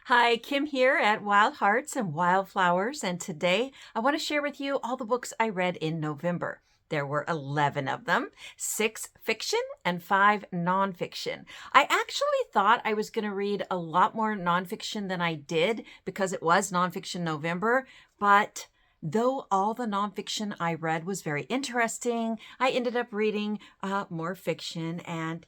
Hi, Kim here at Wild Hearts and Wildflowers, and today I want to share with you all the books I read in November. There were 11 of them, 6 fiction and 5 nonfiction. I actually thought I was going to read a lot more nonfiction than I did because it was Nonfiction November, but though all the nonfiction I read was very interesting, I ended up reading more fiction, and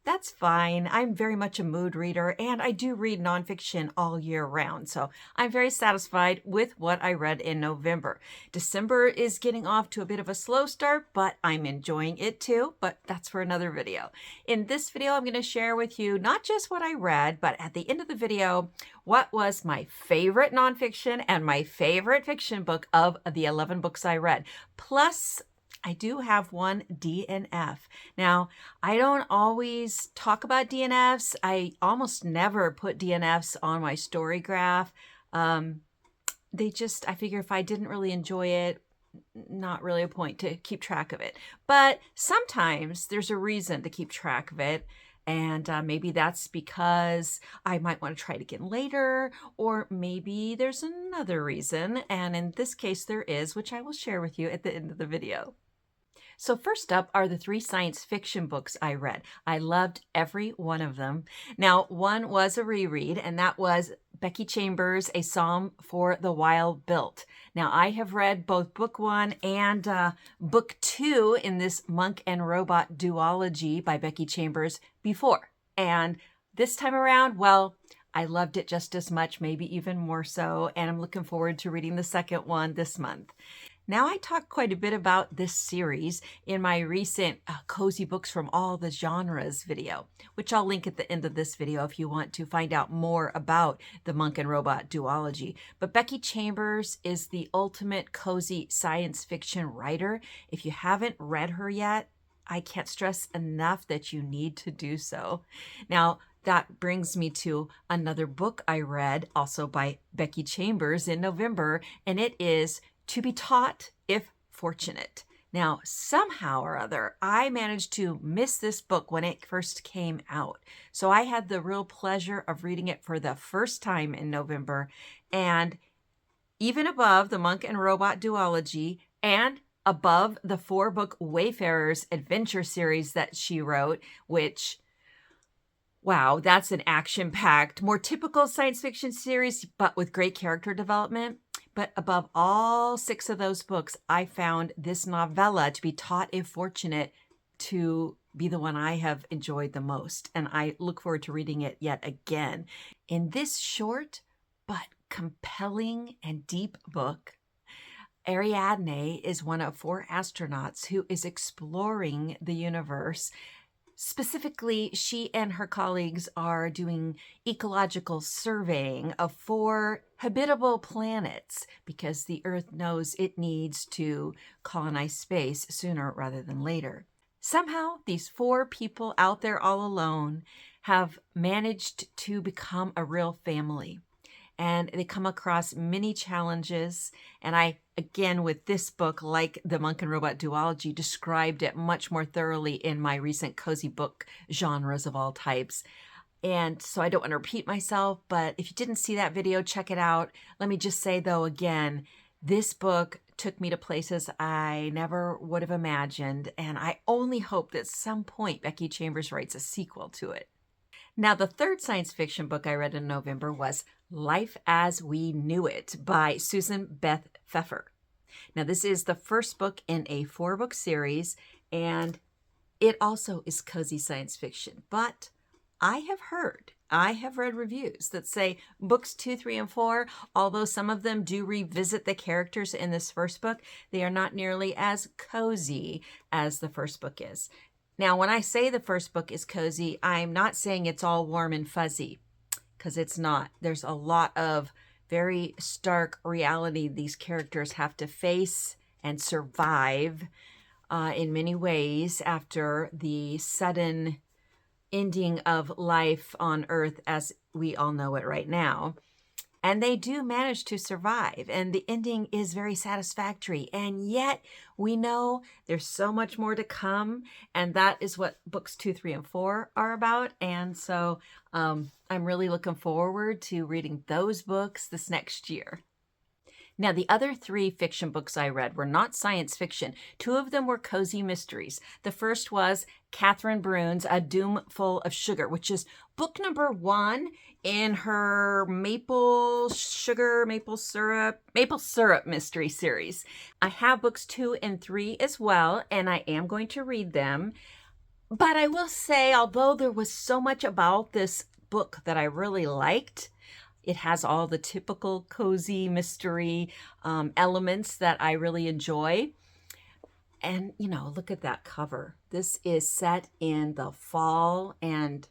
that's fine. I'm very much a mood reader, and I do read nonfiction all year round, so I'm very satisfied with what I read in November. December is getting off to a bit of a slow start, but I'm enjoying it too, but that's for another video. In this video, I'm going to share with you not just what I read, but at the end of the video, what was my favorite nonfiction and my favorite fiction book of the 11 books I read. Plus, I do have one DNF. Now, I don't always talk about DNFs. I almost never put DNFs on my story graph. I figure if I didn't really enjoy it, not really a point to keep track of it. But sometimes there's a reason to keep track of it. And maybe that's because I might want to try it again later, or maybe there's another reason. And in this case, there is, which I will share with you at the end of the video. So first up are the 3 science fiction books I read. I loved every one of them. Now, one was a reread, and that was Becky Chambers' A Psalm for the Wild Built. Now, I have read both book 1 and book 2 in this Monk and Robot duology by Becky Chambers before. And this time around, well, I loved it just as much, maybe even more so, and I'm looking forward to reading the second one this month. Now, I talked quite a bit about this series in my recent Cozy Books from All the Genres video, which I'll link at the end of this video if you want to find out more about the Monk and Robot duology. But Becky Chambers is the ultimate cozy science fiction writer. If you haven't read her yet, I can't stress enough that you need to do so. Now, that brings me to another book I read, also by Becky Chambers in November, and it is To Be Taught If Fortunate. Now, somehow or other, I managed to miss this book when it first came out. So I had the real pleasure of reading it for the first time in November. And even above the Monk and Robot duology and above the 4-book Wayfarers adventure series that she wrote, which, wow, that's an action-packed, more typical science fiction series, but with great character development. But above all 6 of those books, I found this novella, To Be Taught If Fortunate, to be the one I have enjoyed the most. And I look forward to reading it yet again. In this short but compelling and deep book, Ariadne is one of 4 astronauts who is exploring the universe. Specifically, she and her colleagues are doing ecological surveying of 4 habitable planets because the Earth knows it needs to colonize space sooner rather than later. Somehow, these 4 people out there all alone have managed to become a real family. And they come across many challenges. And I, again, with this book, like the Monk and Robot duology, described it much more thoroughly in my recent cozy book genres of all types. And so I don't want to repeat myself, but if you didn't see that video, check it out. Let me just say, though, again, this book took me to places I never would have imagined. And I only hope that at some point Becky Chambers writes a sequel to it. Now, the 3rd science fiction book I read in November was Life as We Knew It by Susan Beth Pfeffer. Now, this is the first book in a 4-book series, and it also is cozy science fiction. But I have read reviews that say books 2, 3, and 4, although some of them do revisit the characters in this first book, they are not nearly as cozy as the first book is. Now, when I say the first book is cozy, I'm not saying it's all warm and fuzzy, because it's not. There's a lot of very stark reality these characters have to face and survive in many ways after the sudden ending of life on Earth as we all know it right now. And they do manage to survive, and the ending is very satisfactory. And yet we know there's so much more to come, and that is what books 2, 3, and 4 are about. And so I'm really looking forward to reading those books this next year. Now, the other 3 fiction books I read were not science fiction. 2 of them were cozy mysteries. The first was Catherine Bruns' A Doomful of Sugar, which is book number 1 in her maple syrup mystery series. I have books 2 and 3 as well, and I am going to read them. But I will say, although there was so much about this book that I really liked, it has all the typical cozy mystery elements that I really enjoy. And, look at that cover. This is set in the fall, and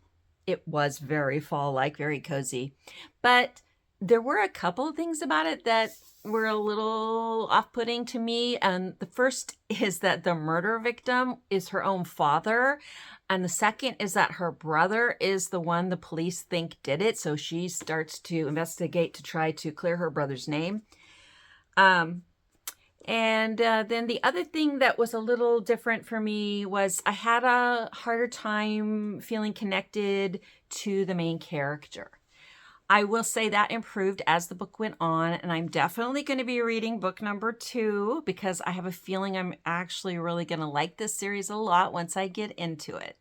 it was very fall-like, very cozy. But there were a couple of things about it that were a little off-putting to me. And the first is that the murder victim is her own father. And the second is that her brother is the one the police think did it. So she starts to investigate to try to clear her brother's name. Then the other thing that was a little different for me was I had a harder time feeling connected to the main character. I will say that improved as the book went on, and I'm definitely going to be reading book number 2 because I have a feeling I'm actually really going to like this series a lot once I get into it.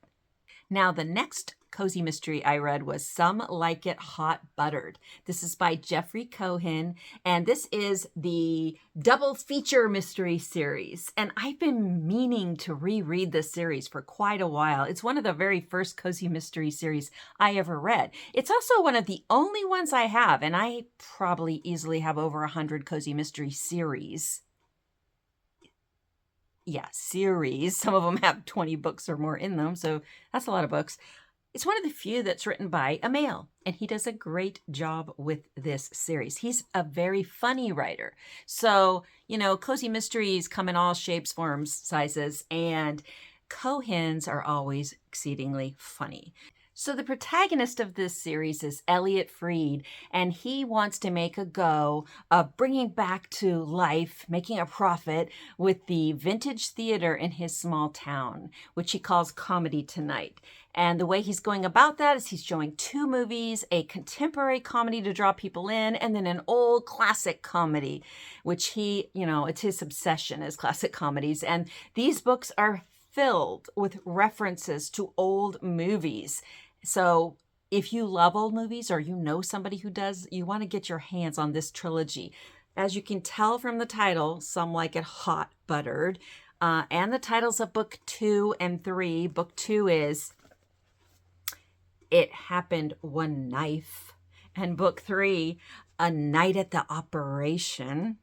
Now, the next cozy mystery I read was Some Like It Hot Buttered. This is by Jeffrey Cohen, and this is the double feature mystery series. And I've been meaning to reread this series for quite a while. It's one of the very first cozy mystery series I ever read. It's also one of the only ones I have, and I probably easily have over 100 cozy mystery series. Yeah, series. Some of them have 20 books or more in them, so that's a lot of books. It's one of the few that's written by a male, and he does a great job with this series. He's a very funny writer. So, cozy mysteries come in all shapes, forms, sizes, and Cohen's are always exceedingly funny. So the protagonist of this series is Elliot Freed, and he wants to make a go of bringing back to life, making a profit with the vintage theater in his small town, which he calls Comedy Tonight. And the way he's going about that is he's showing 2 movies, a contemporary comedy to draw people in, and then an old classic comedy, which it's his obsession is classic comedies. And these books are filled with references to old movies. So if you love old movies or you know somebody who does, you want to get your hands on this trilogy. As you can tell from the title, Some Like It Hot Buttered, and the titles of book 2 and 3. Book 2 is It Happened One Knife, and book 3, A Night at the Operation.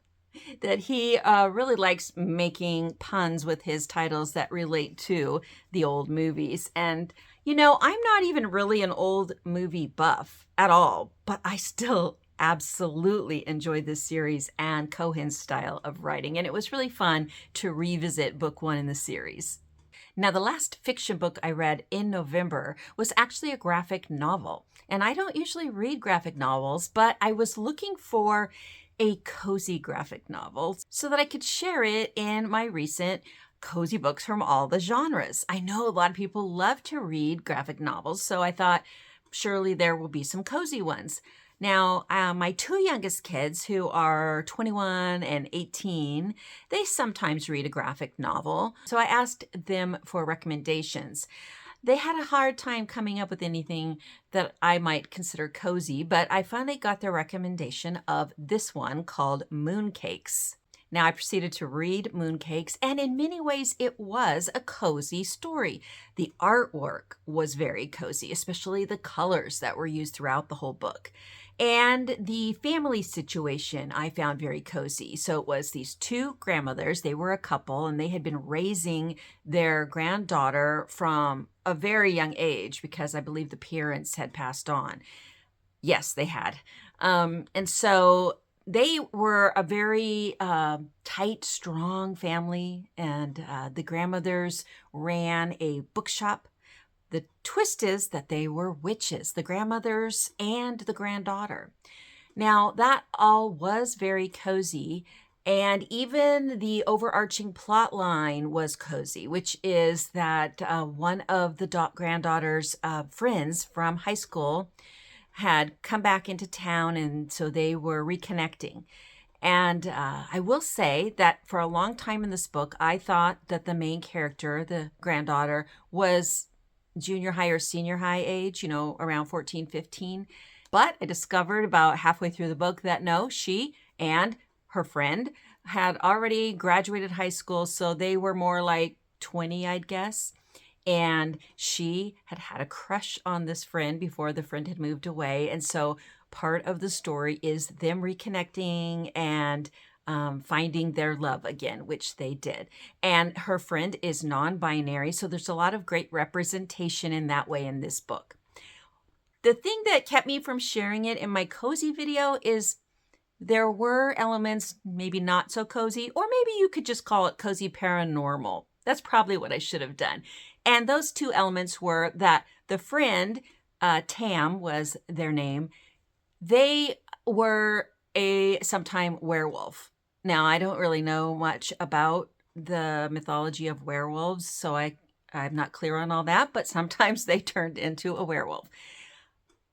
That he really likes making puns with his titles that relate to the old movies. And, I'm not even really an old movie buff at all, but I still absolutely enjoyed this series and Cohen's style of writing. And it was really fun to revisit book 1 in the series. Now, the last fiction book I read in November was actually a graphic novel. And I don't usually read graphic novels, but I was looking for a cozy graphic novel so that I could share it in my recent cozy books from all the genres. I know a lot of people love to read graphic novels, so I thought surely there will be some cozy ones. Now, my 2 youngest kids, who are 21 and 18, they sometimes read a graphic novel, so I asked them for recommendations. They had a hard time coming up with anything that I might consider cozy, but I finally got the recommendation of this one called MoonCakes. Now, I proceeded to read MoonCakes, and in many ways, it was a cozy story. The artwork was very cozy, especially the colors that were used throughout the whole book. And the family situation I found very cozy. So it was these 2 grandmothers. They were a couple, and they had been raising their granddaughter from a very young age because I believe the parents had passed on. Yes, they had. And so they were a very tight, strong family, and the grandmothers ran a bookshop. The twist is that they were witches, the grandmothers and the granddaughter. Now, that all was very cozy, and even the overarching plot line was cozy, which is that one of the granddaughter's friends from high school had come back into town, and so they were reconnecting. And I will say that for a long time in this book, I thought that the main character, the granddaughter, was junior high or senior high age, around 14, 15. But I discovered about halfway through the book that no, she and her friend had already graduated high school, so they were more like 20, I'd guess. And she had had a crush on this friend before the friend had moved away. And so part of the story is them reconnecting and finding their love again, which they did. And her friend is non-binary, so there's a lot of great representation in that way in this book. The thing that kept me from sharing it in my cozy video is there were elements maybe not so cozy, or maybe you could just call it cozy paranormal. That's probably what I should have done. And those two elements were that the friend, Tam was their name, they were a sometime werewolf. Now, I don't really know much about the mythology of werewolves, so I'm not clear on all that, but sometimes they turned into a werewolf.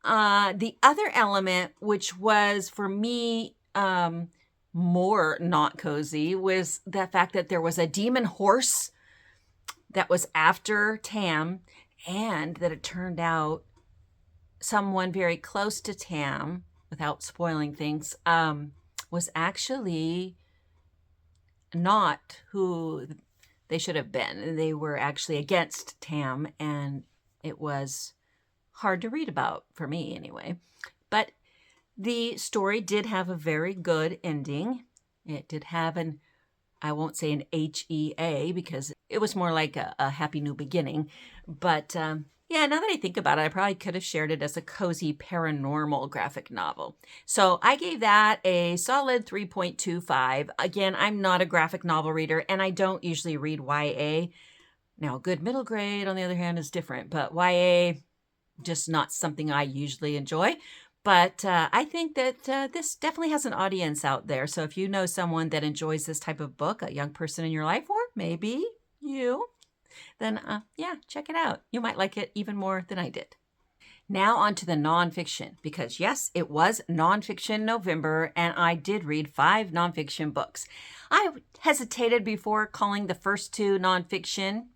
The other element, which was for me more not cozy, was the fact that there was a demon horse that was after Tam, and that it turned out someone very close to Tam, without spoiling things, was actually not who they should have been. They were actually against Tam, and it was hard to read about, for me anyway. But the story did have a very good ending. It did have I won't say an HEA, because it was more like a happy new beginning. But yeah, now that I think about it, I probably could have shared it as a cozy paranormal graphic novel. So I gave that a solid 3.25. Again, I'm not a graphic novel reader, and I don't usually read YA. Now, good middle grade, on the other hand, is different. But YA, just not something I usually enjoy. But I think that this definitely has an audience out there. So if you know someone that enjoys this type of book, a young person in your life, or maybe you, then yeah, check it out. You might like it even more than I did. Now on to the nonfiction, because yes, it was NonFiction November, and I did read 5 nonfiction books. I hesitated before calling the first 2 nonfiction.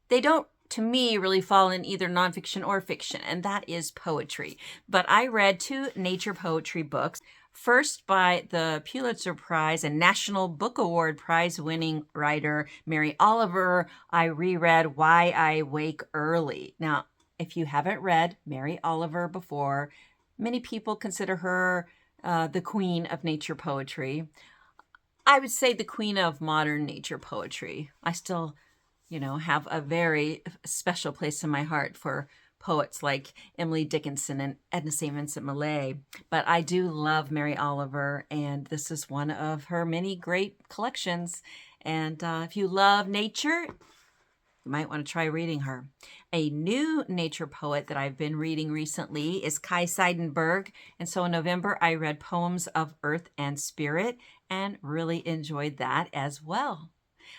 They don't, to me, really fall in either nonfiction or fiction, and that is poetry. But I read 2 nature poetry books. First, by the Pulitzer Prize and National Book Award prize-winning writer Mary Oliver, I reread Why I Wake Early. Now, if you haven't read Mary Oliver before, many people consider her the queen of nature poetry. I would say the queen of modern nature poetry. I still have a very special place in my heart for poets like Emily Dickinson and Edna St. Vincent Millay. But I do love Mary Oliver, and this is one of her many great collections. And if you love nature, you might want to try reading her. A new nature poet that I've been reading recently is Kai Seidenberg. And so in November, I read Poems of Earth and Spirit and really enjoyed that as well.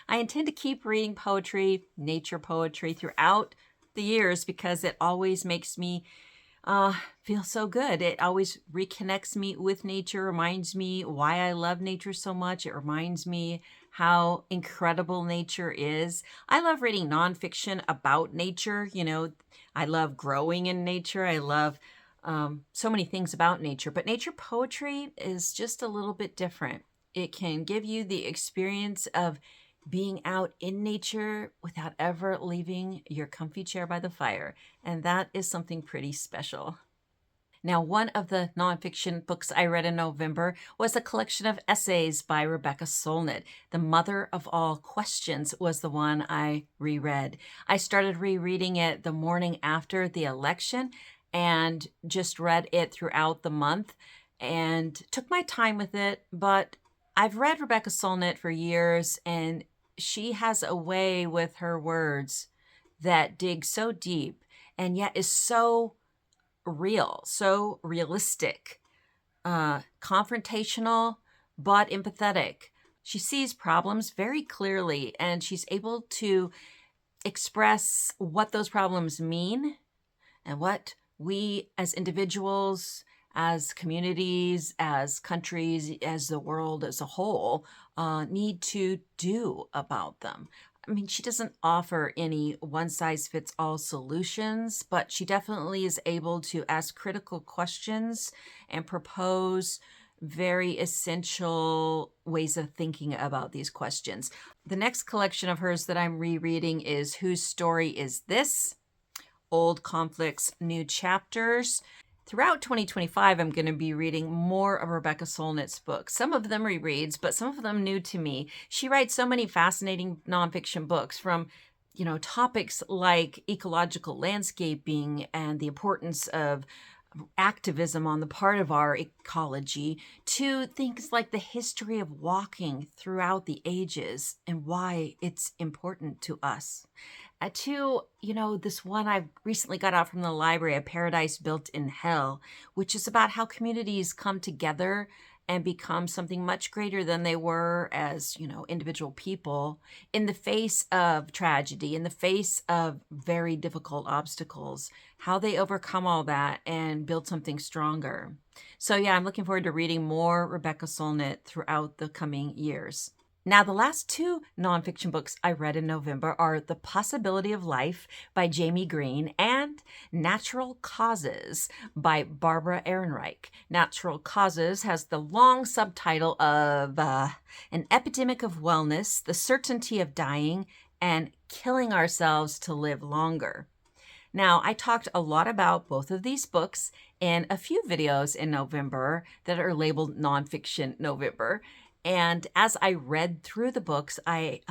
I intend to keep reading poetry, nature poetry, throughout the years, because it always makes me feel so good. It always reconnects me with nature, reminds me why I love nature so much. It reminds me how incredible nature is. I love reading nonfiction about nature. I love growing in nature. I love so many things about nature, but nature poetry is just a little bit different. It can give you the experience of being out in nature without ever leaving your comfy chair by the fire. And that is something pretty special. Now, one of the nonfiction books I read in November was a collection of essays by Rebecca Solnit. The Mother of All Questions was the one I reread. I started rereading it the morning after the election and just read it throughout the month and took my time with it. But I've read Rebecca Solnit for years, and she has a way with her words that dig so deep and yet is so real, so realistic. confrontational, but empathetic. She sees problems very clearly, and she's able to express what those problems mean and what we as individuals, as communities, as countries, as the world as a whole need to do about them. I mean, she doesn't offer any one-size-fits-all solutions, but she definitely is able to ask critical questions and propose very essential ways of thinking about these questions. The next collection of hers that I'm rereading is Whose Story Is This? Old Conflicts, New Chapters. Throughout 2025, I'm going to be reading more of Rebecca Solnit's books. Some of them rereads, but some of them new to me. She writes so many fascinating nonfiction books from, topics like ecological landscaping and the importance of activism on the part of our ecology to things like the history of walking throughout the ages and why it's important to us. To, this one I recently got out from the library, A Paradise Built in Hell, which is about how communities come together and become something much greater than they were as, individual people in the face of tragedy, in the face of very difficult obstacles, how they overcome all that and build something stronger. So yeah, I'm looking forward to reading more Rebecca Solnit throughout the coming years. Now, the last two nonfiction books I read in November are The Possibility of Life by Jamie Green and Natural Causes by Barbara Ehrenreich. Natural Causes has the long subtitle of An Epidemic of Wellness, the Certainty of Dying, and Killing Ourselves to Live Longer. Now, I talked a lot about both of these books in a few videos in November that are labeled Nonfiction November. And as I read through the books, I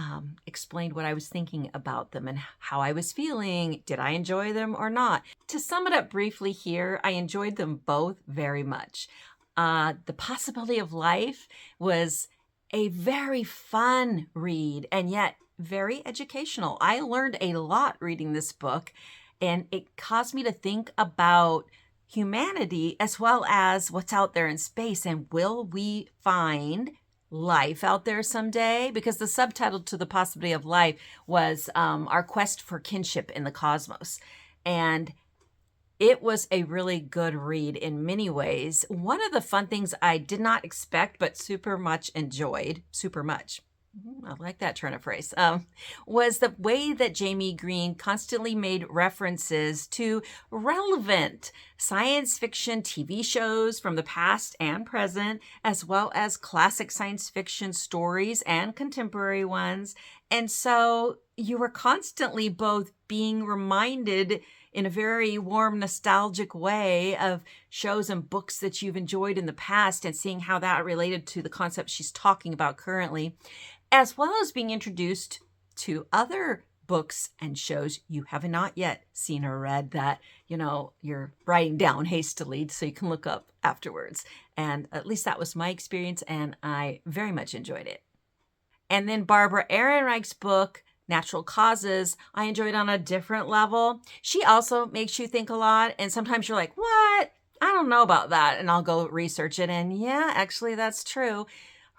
explained what I was thinking about them and how I was feeling. Did I enjoy them or not? To sum it up briefly here, I enjoyed them both very much. The Possibility of Life was a very fun read and yet very educational. I learned a lot reading this book, and it caused me to think about humanity as well as what's out there in space, and will we find life out there someday? Because the subtitle to The Possibility of Life was Our Quest for Kinship in the Cosmos. And it was a really good read in many ways. One of the fun things I did not expect, but super much enjoyed, I like that turn of phrase, was the way that Jamie Green constantly made references to relevant science fiction TV shows from the past and present, as well as classic science fiction stories and contemporary ones. And so you were constantly both being reminded in a very warm, nostalgic way of shows and books that you've enjoyed in the past and seeing how that related to the concept she's talking about currently, as well as being introduced to other books and shows you have not yet seen or read that, you're writing down hastily so you can look up afterwards. And at least that was my experience, and I very much enjoyed it. And then Barbara Ehrenreich's book, Natural Causes, I enjoyed on a different level. She also makes you think a lot, and sometimes you're like, what? I don't know about that. And I'll go research it, and yeah, actually that's true.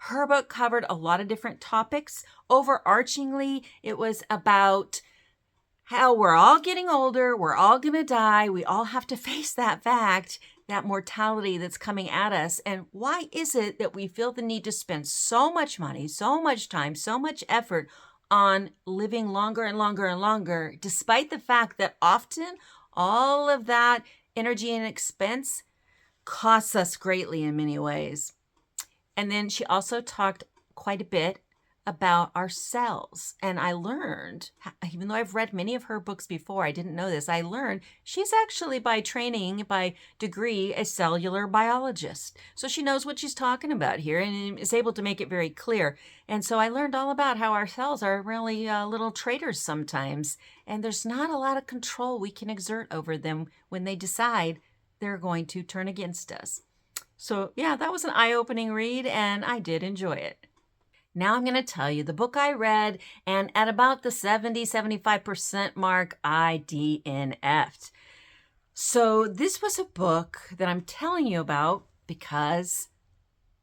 Her book covered a lot of different topics. Overarchingly, it was about how we're all getting older, we're all going to die, we all have to face that fact, that mortality that's coming at us. And why is it that we feel the need to spend so much money, so much time, so much effort on living longer and longer and longer, despite the fact that often all of that energy and expense costs us greatly in many ways? And then she also talked quite a bit about ourselves. And I learned, even though I've read many of her books before, I didn't know this, I learned she's actually by training, by degree, a cellular biologist. So she knows what she's talking about here and is able to make it very clear. And so I learned all about how our cells are really little traitors sometimes. And there's not a lot of control we can exert over them when they decide they're going to turn against us. So yeah, that was an eye-opening read, and I did enjoy it. Now I'm going to tell you the book I read, and at about the 70-75% mark, I DNF'd. So this was a book that I'm telling you about because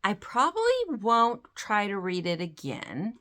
I probably won't try to read it again,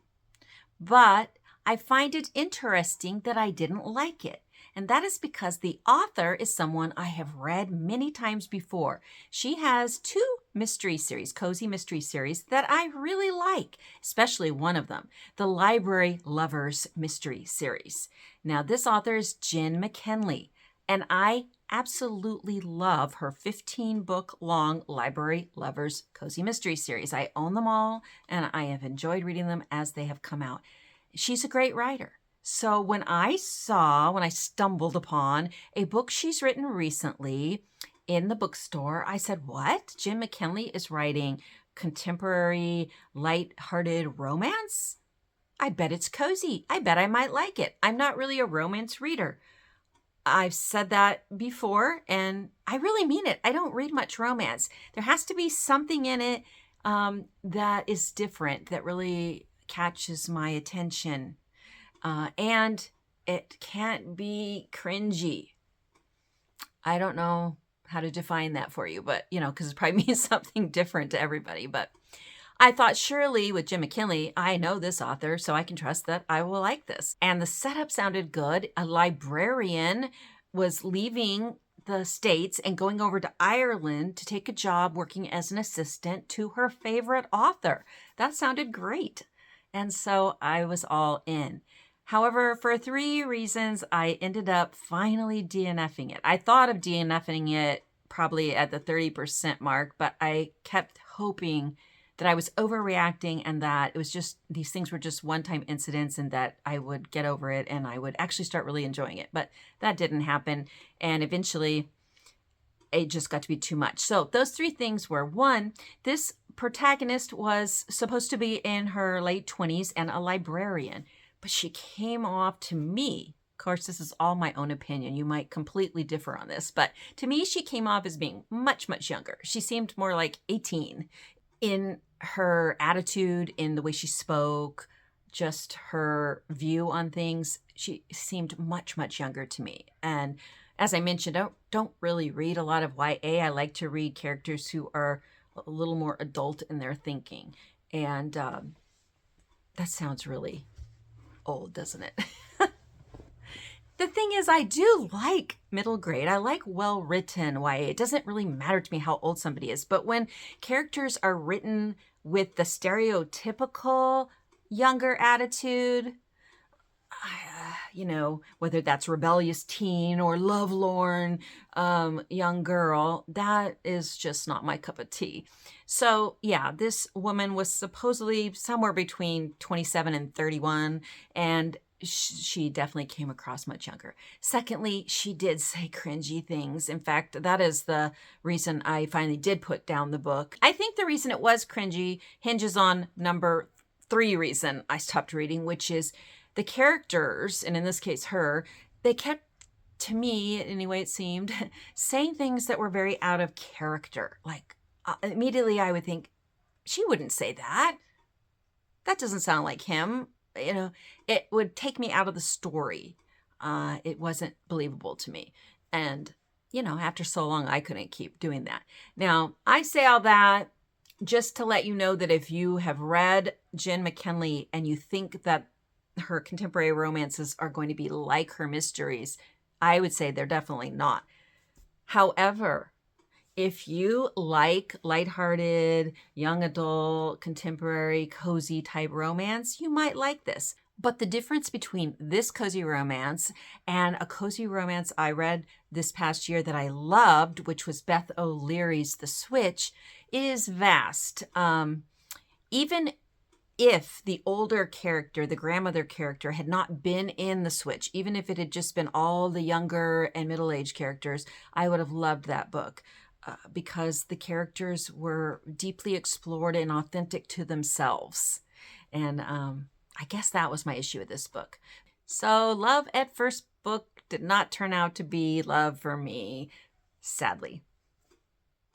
but I find it interesting that I didn't like it. And that is because the author is someone I have read many times before. She has 2 mystery series, cozy mystery series, that I really like, especially one of them, the Library Lovers Mystery Series. Now, this author is Jenn McKinlay, and I absolutely love her 15-book-long Library Lovers Cozy Mystery Series. I own them all, and I have enjoyed reading them as they have come out. She's a great writer. So when I stumbled upon a book she's written recently in the bookstore, I said, what? Jenn McKinlay is writing contemporary, light-hearted romance? I bet it's cozy. I bet I might like it. I'm not really a romance reader. I've said that before, and I really mean it. I don't read much romance. There has to be something in it that is different, that really catches my attention. And it can't be cringy. I don't know how to define that for you, but, because it probably means something different to everybody. But I thought surely with Jenn McKinlay, I know this author, so I can trust that I will like this. And the setup sounded good. A librarian was leaving the States and going over to Ireland to take a job working as an assistant to her favorite author. That sounded great. And so I was all in. However, for 3 reasons, I ended up finally DNFing it. I thought of DNFing it probably at the 30% mark, but I kept hoping that I was overreacting and that it was just, these things were just one-time incidents and that I would get over it and I would actually start really enjoying it. But that didn't happen. And eventually it just got to be too much. So those 3 things were, 1, this protagonist was supposed to be in her late 20s and a librarian. But she came off to me, of course, this is all my own opinion. You might completely differ on this, but to me, she came off as being much, much younger. She seemed more like 18 in her attitude, in the way she spoke, just her view on things. She seemed much, much younger to me. And as I mentioned, I don't really read a lot of YA. I like to read characters who are a little more adult in their thinking. And that sounds really old, doesn't it? The thing is, I do like middle grade. I like well-written YA. It doesn't really matter to me how old somebody is, but when characters are written with the stereotypical younger attitude, whether that's rebellious teen or lovelorn young girl, that is just not my cup of tea. So yeah, this woman was supposedly somewhere between 27 and 31, and she definitely came across much younger. Secondly, she did say cringy things. In fact, that is the reason I finally did put down the book. I think the reason it was cringy hinges on number 3 reason I stopped reading, which is the characters, and in this case her, they kept, to me anyway it seemed, saying things that were very out of character. Like immediately I would think, she wouldn't say that. That doesn't sound like him. It would take me out of the story. It wasn't believable to me. And, after so long, I couldn't keep doing that. Now, I say all that just to let you know that if you have read Jenn McKinlay and you think that her contemporary romances are going to be like her mysteries, I would say they're definitely not. However, if you like lighthearted, young adult, contemporary, cozy type romance, you might like this. But the difference between this cozy romance and a cozy romance I read this past year that I loved, which was Beth O'Leary's The Switch, is vast. Even if the older character, the grandmother character, had not been in The Switch, even if it had just been all the younger and middle-aged characters, I would have loved that book. Because the characters were deeply explored and authentic to themselves. And I guess that was my issue with this book. So Love at First Book did not turn out to be love for me, sadly.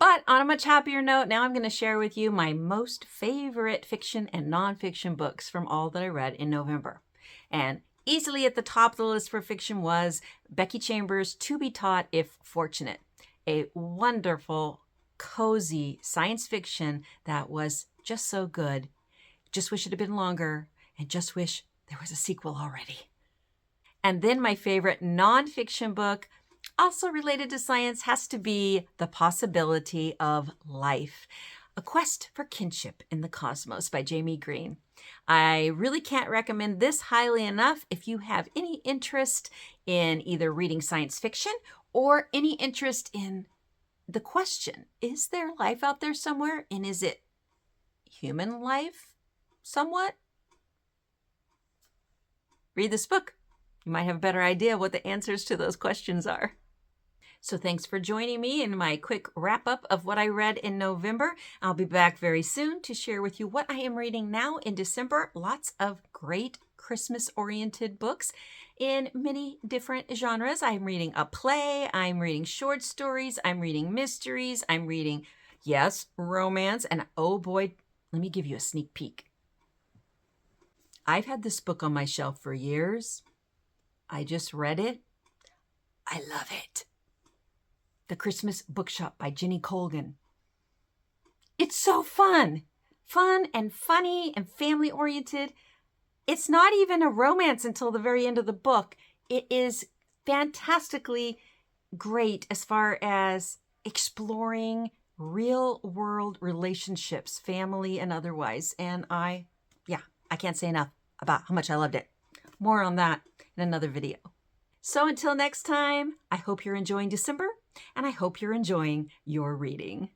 But on a much happier note, now I'm going to share with you my most favorite fiction and nonfiction books from all that I read in November. And easily at the top of the list for fiction was Becky Chambers' To Be Taught If Fortunate. A wonderful cozy science fiction that was just so good. Just wish it had been longer, and just wish there was a sequel already. And then my favorite nonfiction book, also related to science, has to be The Possibility of Life, A Quest for Kinship in the Cosmos by Jamie Green. I really can't recommend this highly enough if you have any interest in either reading science fiction or any interest in the question, is there life out there somewhere? And is it human life somewhat? Read this book. You might have a better idea what the answers to those questions are. So thanks for joining me in my quick wrap-up of what I read in November. I'll be back very soon to share with you what I am reading now in December. Lots of great Christmas-oriented books in many different genres. I'm reading a play, I'm reading short stories, I'm reading mysteries, I'm reading, yes, romance, and oh boy, let me give you a sneak peek. I've had this book on my shelf for years. I just read it. I love it. The Christmas Bookshop by Jenny Colgan. It's so fun. Fun and funny and family-oriented. It's not even a romance until the very end of the book. It is fantastically great as far as exploring real-world relationships, family and otherwise. And I can't say enough about how much I loved it. More on that in another video. So until next time, I hope you're enjoying December, and I hope you're enjoying your reading.